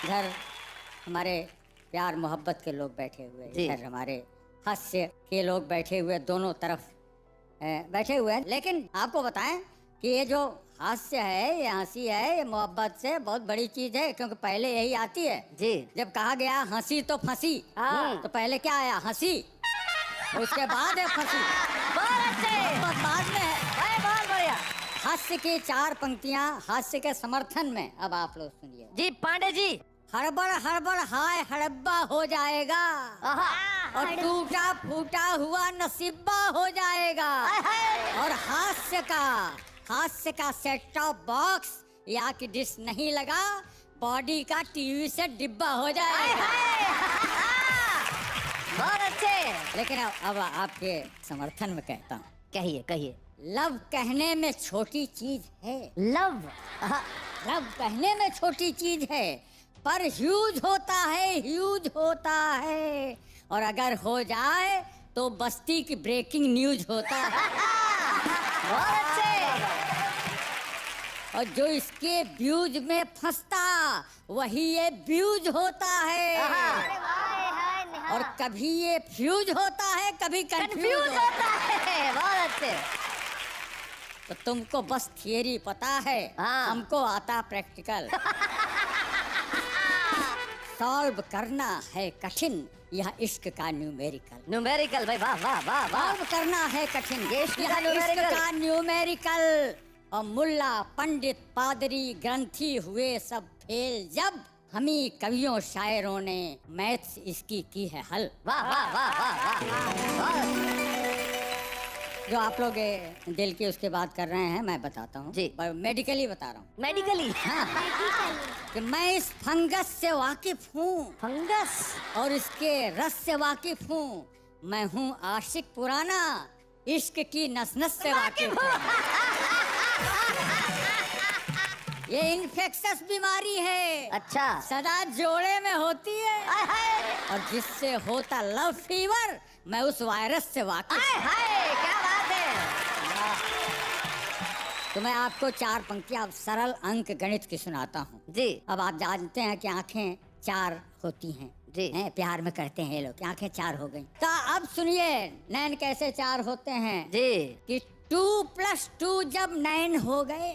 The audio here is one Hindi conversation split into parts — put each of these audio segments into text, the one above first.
इधर हमारे प्यार मोहब्बत के लोग बैठे हुए, इधर हमारे हास्य के लोग बैठे हुए, दोनों तरफ बैठे हुए हैं। लेकिन आपको बताएं कि ये जो हास्य है, ये हंसी है, ये मोहब्बत से बहुत बड़ी चीज है, क्योंकि पहले यही आती है जी। जब कहा गया हंसी तो फंसी, तो पहले क्या आया? हंसी, उसके बाद है फंसी। बाद में है। बहुत बढ़िया। हास्य की 4 पंक्तियां हास्य के समर्थन में। अब आप लोग सुनिए जी। पांडे जी। हड़बड़ हड़बड़ हाय हड़ब्बा हो जाएगा, और टूटा फूटा हुआ नसीबा हो जाएगा, और हास्य का सेट टॉप बॉक्स या कि डिश नहीं लगा, बॉडी का टीवी से डिब्बा हो जाएगा। बहुत अच्छे। लेकिन अब आपके समर्थन में कहता हूँ। कहिए कहिए। लव कहने में छोटी चीज है। लव कहने में छोटी चीज है, पर ह्यूज होता है, और अगर हो जाए तो बस्ती की ब्रेकिंग न्यूज होता है। बहुत अच्छे। और जो इसके व्यूज में फंसता वही ये व्यूज होता है, और कभी ये फ्यूज होता है, कभी कंफ्यूज होता है। बहुत अच्छे। तो तुमको बस थियरी पता है, हमको आता प्रैक्टिकल। सॉल्व करना है कठिन यह इश्क का न्यूमेरिकल। भाई वाह वाह वाह। सॉल्व करना है कठिन यह इश्क का न्यूमेरिकल। और मुल्ला पंडित पादरी ग्रंथी हुए सब फेल, जब हमी कवियों शायरों ने मैथ्स इसकी की है हल। वाह वाह वाह वाह वाह। जो आप लोग दिल की उसके बात कर रहे हैं, मैं बताता हूँ जी, मेडिकली बता रहा हूँ। मेडिकली? हाँ। कि मैं इस फंगस से वाकिफ हूँ, फंगस, और इसके रस से वाकिफ हूँ। मैं हूँ आशिक पुराना, इश्क की नस नस से वाकिफ हूँ। ये इन्फेक्शस बीमारी है। अच्छा। सदा जोड़े में होती है, और जिससे होता लव फीवर, मैं उस वायरस से वाकिफ हूँ। क्या बात है। तो मैं आपको 4 पंक्तियां सरल अंक गणित की सुनाता हूँ जी। अब आप जानते हैं कि आंखें 4 होती हैं जी, प्यार में करते हैं ये लोग, आंखें 4 हो गई। तो अब सुनिए नैन कैसे 4 होते हैं जी। कि 2 + 2 जब नैन हो गए,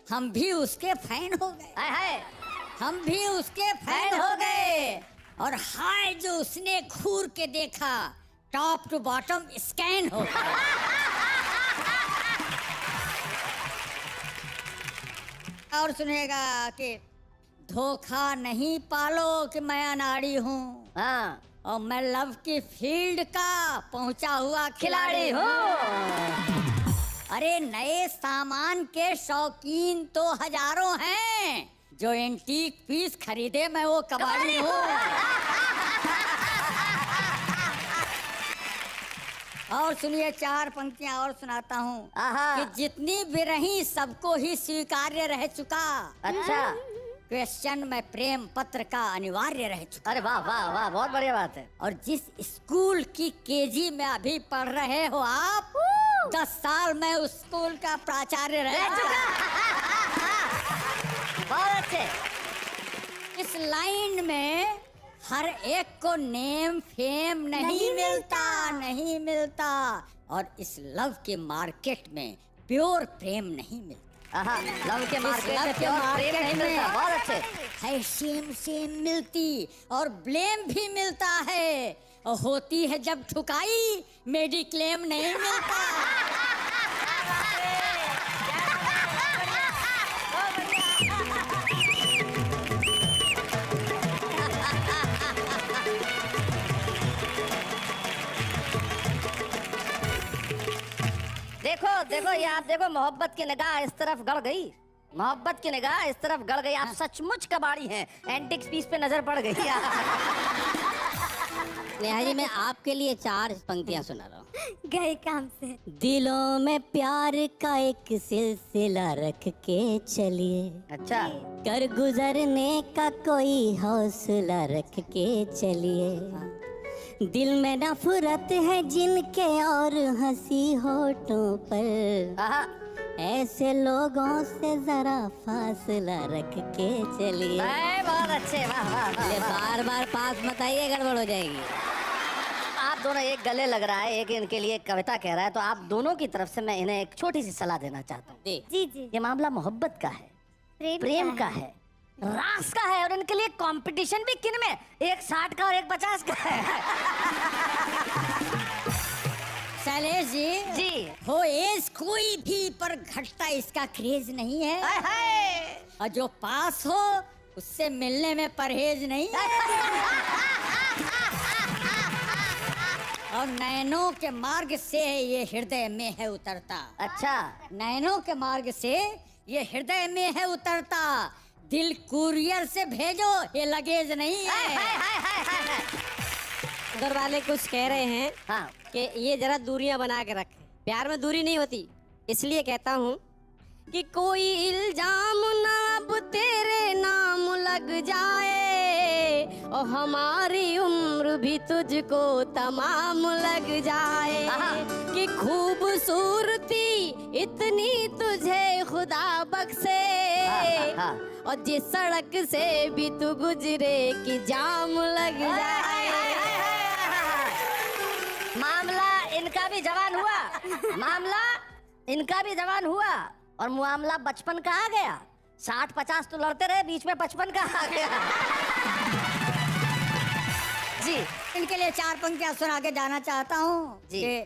हम भी उसके फैन हो गए। हम भी उसके फैन हो गए। और हाय जो उसने घूर के देखा, टॉप टू बॉटम स्कैन हो गया। और सुनेगा कि धोखा नहीं पालो कि मैं अनाड़ी हूँ, और मैं लव की फील्ड का पहुंचा हुआ खिलाड़ी हूँ। अरे नए सामान के शौकीन तो हजारों हैं, जो एंटीक पीस खरीदे मैं वो कबाड़ी हूँ। और सुनिए 4 पंक्तियां और सुनाता हूँ कि जितनी भी रही सबको ही स्वीकार्य रह चुका। अच्छा। क्वेश्चन में प्रेम पत्र का अनिवार्य रह चुका। अरे वाह वाह वाह, बहुत बढ़िया बात है। और जिस स्कूल की केजी में अभी पढ़ रहे हो आप, 10 साल में उस स्कूल का प्राचार्य रह चुका। बहुत अच्छे। इस लाइन में हर एक को नेम फेम नहीं मिलता, और इस लव के मार्केट में प्योर प्रेम नहीं मिलता। लव के मार्केट में प्योर प्रेम नहीं मिलता। बहुत अच्छे। है सेम मिलती, और ब्लेम भी मिलता है, और होती है जब ठुकाई मेडिक्लेम नहीं मिलता। देखो ये आप देखो, मोहब्बत की निगाह इस तरफ गड़ गई, मोहब्बत की निगाह इस तरफ गड़ गई। आप सचमुच कबाड़ी हैं, एंटिक पीस पे नजर पड़ गई। नेहा जी मैं आपके लिए 4 पंक्तियां सुना रहा हूँ। गए काम से। दिलों में प्यार का एक सिलसिला रख के चलिए, अच्छा, कर गुजरने का कोई हौसला रख के चलिए। दिल में नफरत है जिनके और हंसी होठों पर, ऐसे लोगों से जरा फासला रख के चलिए। बहुत अच्छे, वाह वाह वाह, वाह। बार बार पास मत आइए, गड़बड़ हो जाएगी। आप दोनों एक गले लग रहा है, एक इनके लिए एक कविता कह रहा है, तो आप दोनों की तरफ से मैं इन्हें एक छोटी सी सलाह देना चाहता हूँ। जी जी जी, ये मामला मोहब्बत का है, प्रेम का है, रास का है, और इनके लिए कंपटीशन भी किन में, एक 60 का और एक 50 का है। शैलेश जी जी। हो एज कोई भी पर घटता इसका क्रेज नहीं है, हाय हाय। और जो पास हो उससे मिलने में परहेज नहीं है। और नैनों के मार्ग से ये हृदय में है उतरता। अच्छा, नैनों के मार्ग से ये हृदय में है उतरता, दिल कुरियर से भेजो ये लगेज नहीं हाय है। हाय हाय हाय हाय हाय। उधर वाले कुछ कह रहे हैं हाँ, कि ये जरा दूरियां बना के रखें। प्यार में दूरी नहीं होती, इसलिए कहता हूँ कि कोई इल्जाम ना अब तेरे नाम लग जाए, और हमारी उम्र भी तुझको तमाम लग जाए, कि खूबसूरती इतनी तुझे खुदा बख्शे, हाँ। और जिस सड़क से भी तू गुजरे कि जाम लग जाए। मामला इनका भी जवान हुआ, मामला इनका भी जवान हुआ, और मामला बचपन का आ गया। 60-50 तो लड़ते रहे, बीच में 55 का आ गया। जी इनके लिए 4 पंक्तियां सुना के जाना चाहता हूँ जी। कि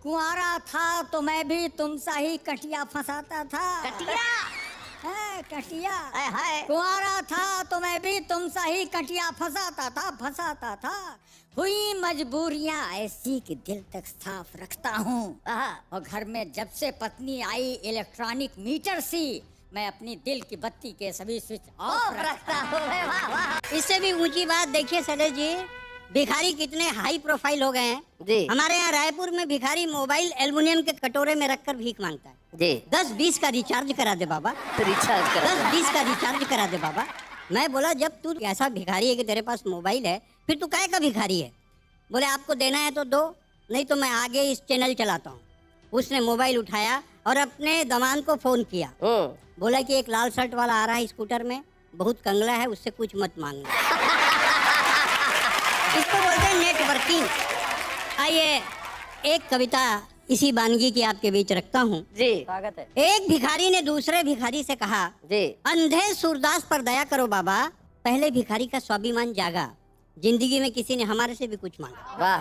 कुंवारा था तो मैं भी तुम सा ही कटिया फंसाता था। कटिया, है कटिया। हाय हाय। कुंवारा था तो मैं भी तुम सा ही कटिया फंसाता था। हुई मजबूरियां ऐसी कि दिल तक साफ रखता हूँ, और घर में जब से पत्नी आई इलेक्ट्रॉनिक मीटर सी, मैं अपनी दिल की बत्ती के सभी स्विच ऑफ रखता हूँ। वाह वाह। इससे भी ऊंची बात देखिए शैलेश जी, भिखारी कितने हाई प्रोफाइल हो गए हैं। जी। हमारे यहाँ रायपुर में भिखारी मोबाइल एल्युमिनियम के कटोरे में रखकर भीख मांगता है। जी। 10-20 का रिचार्ज करा दे बाबा, रिचार्ज कर। 10-20 का रिचार्ज करा दे बाबा। मैं बोला जब तू ऐसा भिखारी है कि तेरे पास मोबाइल है, फिर तू काहे का भिखारी है? बोले आपको देना है तो दो, नहीं तो मैं आगे इस चैनल चलाता हूँ। उसने मोबाइल उठाया और अपने दमान को फोन किया, बोला कि एक लाल शर्ट वाला आ रहा है स्कूटर में, बहुत कंगला है, उससे कुछ मत मांगना। इसको बोलते हैं नेटवर्किंग। आइए एक कविता इसी वानगी की आपके बीच रखता हूँ। जी, स्वागत है। एक भिखारी ने दूसरे भिखारी से कहा, जी। अंधे सूरदास पर दया करो बाबा। पहले भिखारी का स्वाभिमान जागा, जिंदगी में किसी ने हमारे से भी कुछ मांगा। वाह।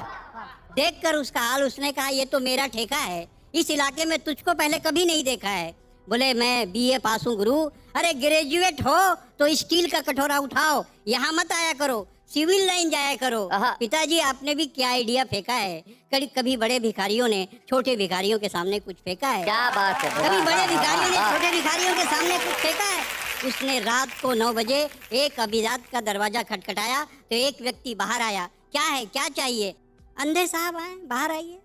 देखकर उसका हाल उसने कहा, ये तो मेरा ठेका है, इस इलाके में तुझको पहले कभी नहीं देखा है। बोले मैं बीए पास हूँ गुरु। अरे ग्रेजुएट हो तो स्टील का कटोरा उठाओ, यहाँ मत आया करो, सिविल लाइन जाया करो। पिताजी आपने भी क्या आइडिया फेंका है, कभी बड़े भिखारियों ने छोटे भिखारियों के सामने कुछ फेंका है? क्या बात है। कभी बड़े भिखारियों ने छोटे भिखारियों के सामने कुछ फेंका है? उसने रात को 9 बजे एक अभिजात का दरवाजा खटखटाया तो एक व्यक्ति बाहर आया। क्या है, क्या चाहिए? अंधे साहब आए, बाहर आइए,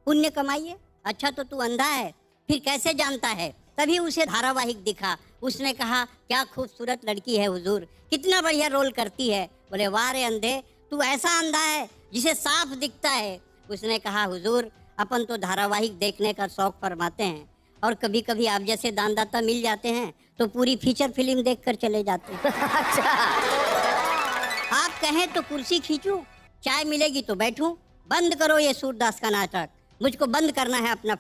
पुण्य कमाइए। अच्छा तो तू अंधा है, फिर कैसे जानता है? तभी उसे धारावाहिक दिखा। उसने कहा क्या खूबसूरत लड़की है हुजूर, कितना बढ़िया रोल करती है। बोले वाह रे अंधे, तू ऐसा अंधा है जिसे साफ दिखता है। उसने कहा हुजूर अपन तो धारावाहिक देखने का शौक फरमाते हैं, और कभी कभी आप जैसे दानदाता मिल जाते हैं तो पूरी फीचर फिल्म देखकर चले जाते हैं। अच्छा। आप कहें तो कुर्सी खींचूं, चाय मिलेगी तो बैठूं। बंद करो ये सूरदास का नाटक, मुझको बंद करना है अपना